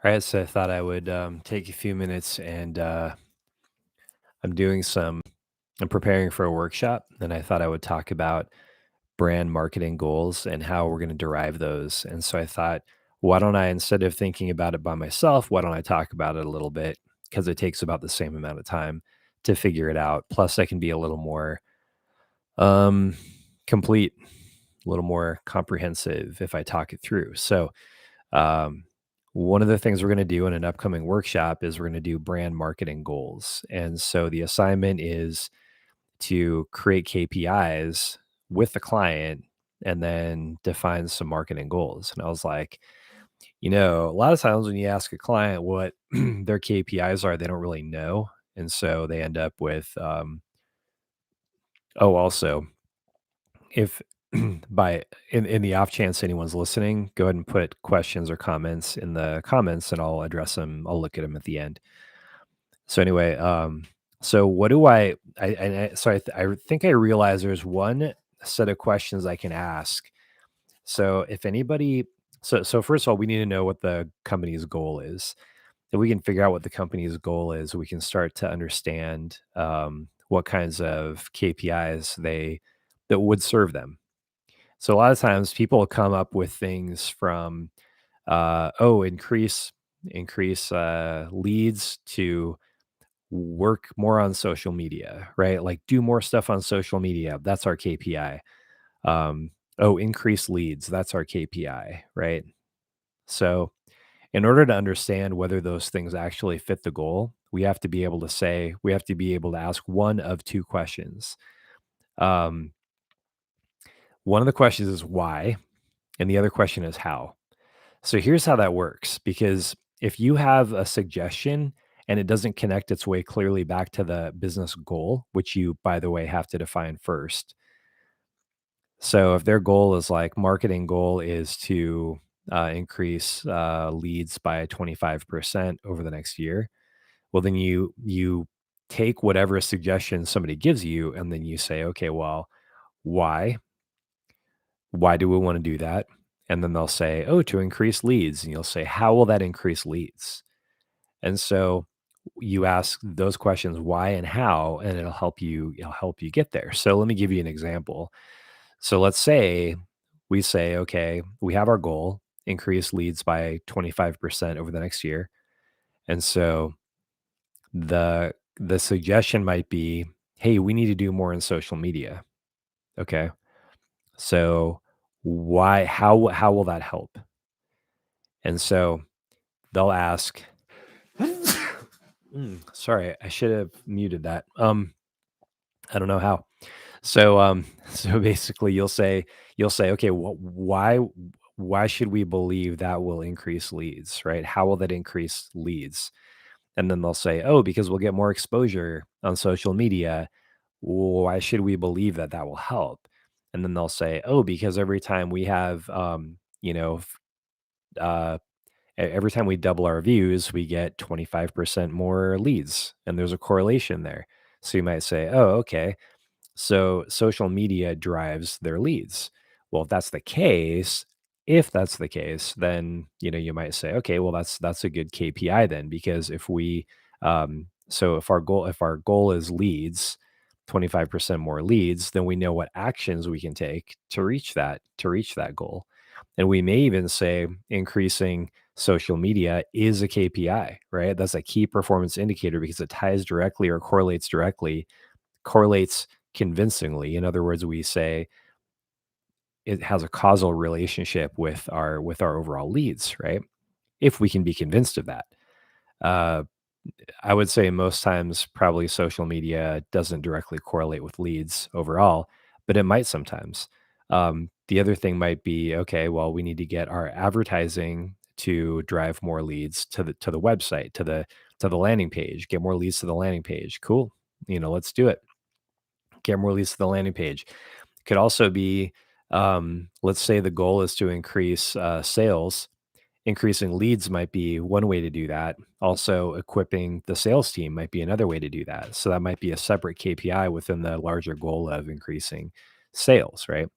All right, so I thought I would take a few minutes and I'm doing some, I'm preparing for a workshop, and I thought I would talk about brand marketing goals and how we're going to derive those. And so I thought, why don't I, instead of thinking about it by myself, why don't I talk about it a little bit? Because it takes about the same amount of time to figure it out. Plus, I can be a little more um, complete, a little more comprehensive if I talk it through. So, um, one of the things we're going to do in an upcoming workshop is we're going to do brand marketing goals. And so the assignment is to create KPIs with the client and then define some marketing goals. And I was like, a lot of times when you ask a client what their KPIs are, they don't really know. And so they end up with, also, if in the off chance anyone's listening, go ahead and put questions or comments in the comments and I'll address them. I'll look at them at the end. So anyway, so what do I think I realize there's one set of questions I can ask. So if anybody, so first of all, we need to know what the company's goal is. If we can figure out what the company's goal is, we can start to understand what kinds of KPIs that would serve them. So a lot of times people come up with things from increase leads to work more on social media, right? Like do more stuff on social media. That's our KPI. Increase leads. That's our KPI, right? So in order to understand whether those things actually fit the goal, we have to be able to ask one of two questions. Um, One of the questions is why, and the other question is how. So here's how that works, because if you have a suggestion and it doesn't connect its way clearly back to the business goal, which you, by the way, have to define first. So if their goal is like marketing goal is to increase leads by 25% over the next year, well, then you take whatever suggestion somebody gives you and then you say, okay, well, why? Why do we want to do that? And then they'll say, oh, to increase leads. And you'll say, how will that increase leads? And so you ask those questions, why and how, and it'll help you get there. So let me give you an example. So let's say we say, okay, we have our goal, increase leads by 25% over the next year. And so the suggestion might be, hey, we need to do more in social media. Okay. So how will that help? And so they'll ask, sorry, I should have muted that. I don't know how. So, so basically, you'll say, okay, why should we believe that will increase leads, right? How will that increase leads? And then they'll say, oh, because we'll get more exposure on social media. Why should we believe that that will help? And then they'll say, oh, because every time we have, uh, every time we double our views, we get 25% more leads, and there's a correlation there. So you might say, oh, okay, so social media drives their leads. Well, if that's the case, then you might say, okay, well that's a good KPI then, because if our goal is leads, 25% more leads, then we know what actions we can take to reach that goal. And we may even say increasing social media is a KPI, right? That's a key performance indicator because it ties directly or correlates convincingly. In other words, we say it has a causal relationship with our overall leads, right? If we can be convinced of that. Uh, I would say most times probably social media doesn't directly correlate with leads overall, but it might sometimes. The other thing might be, okay, well, we need to get our advertising to drive more leads to the website, to the landing page, get more leads to the landing page. Cool. Let's do it. Get more leads to the landing page. Could also be, let's say the goal is to increase sales. Increasing leads might be one way to do that. Also, equipping the sales team might be another way to do that. So that might be a separate KPI within the larger goal of increasing sales, right?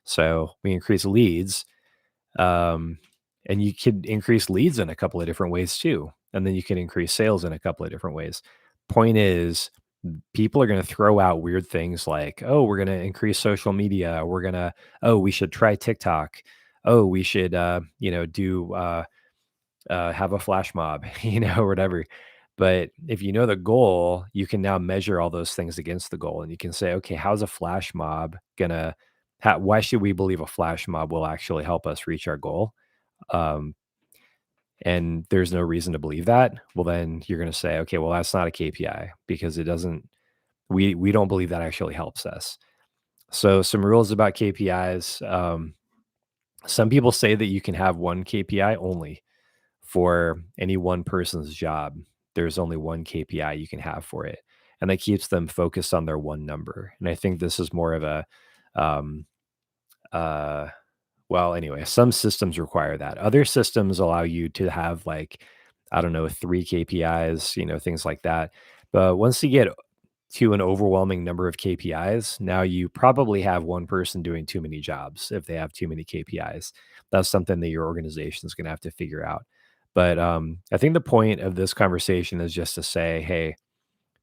So we increase leads. Um, And you could increase leads in a couple of different ways too. And then you can increase sales in a couple of different ways. Point is, people are going to throw out weird things like, oh, we're going to increase social media. We're going to, oh, we should try TikTok. Oh, we should, do, have a flash mob, or whatever. But if you know the goal, you can now measure all those things against the goal. And you can say, okay, how's a flash mob going to, why should we believe a flash mob will actually help us reach our goal? Um, and there's no reason to believe that. Well, then you're going to say, okay, well, that's not a KPI because it doesn't, we don't believe that actually helps us. So some rules about KPIs. Some people say that you can have one KPI only for any one person's job. There's only one KPI you can have for it. And that keeps them focused on their one number. And I think this is more of a, um, uh, well, anyway, some systems require that. Other systems allow you to have like, I don't know, 3 KPIs, things like that. But once you get to an overwhelming number of KPIs, now you probably have one person doing too many jobs if they have too many KPIs. That's something that your organization is going to have to figure out. But I think the point of this conversation is just to say, hey,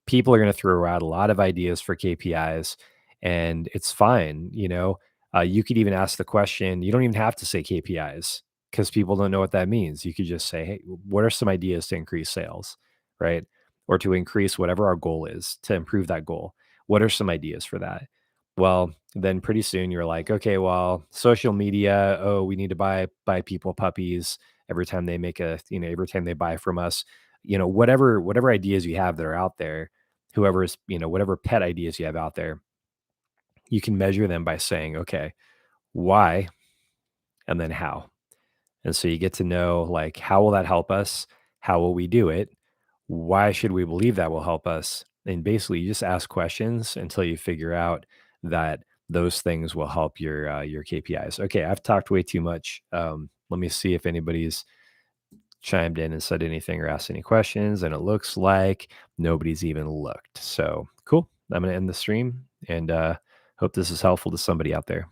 people are going to throw out a lot of ideas for KPIs, and it's fine. You could even ask the question. You don't even have to say KPIs because people don't know what that means. You could just say, "Hey, what are some ideas to increase sales, right? Or to increase whatever our goal is to improve that goal? What are some ideas for that?" Well, then pretty soon you're like, okay, well, social media. Oh, we need to buy people puppies every time they make every time they buy from us. Whatever ideas you have that are out there, whoever's, whatever pet ideas you have out there, you can measure them by saying, okay, why and then how. And so you get to know, like, how will that help us? How will we do it? Why should we believe that will help us? And basically, you just ask questions until you figure out that those things will help your KPIs. Okay, I've talked way too much. Let me see if anybody's chimed in and said anything or asked any questions, and it looks like nobody's even looked. So cool. I'm going to end the stream and hope this is helpful to somebody out there.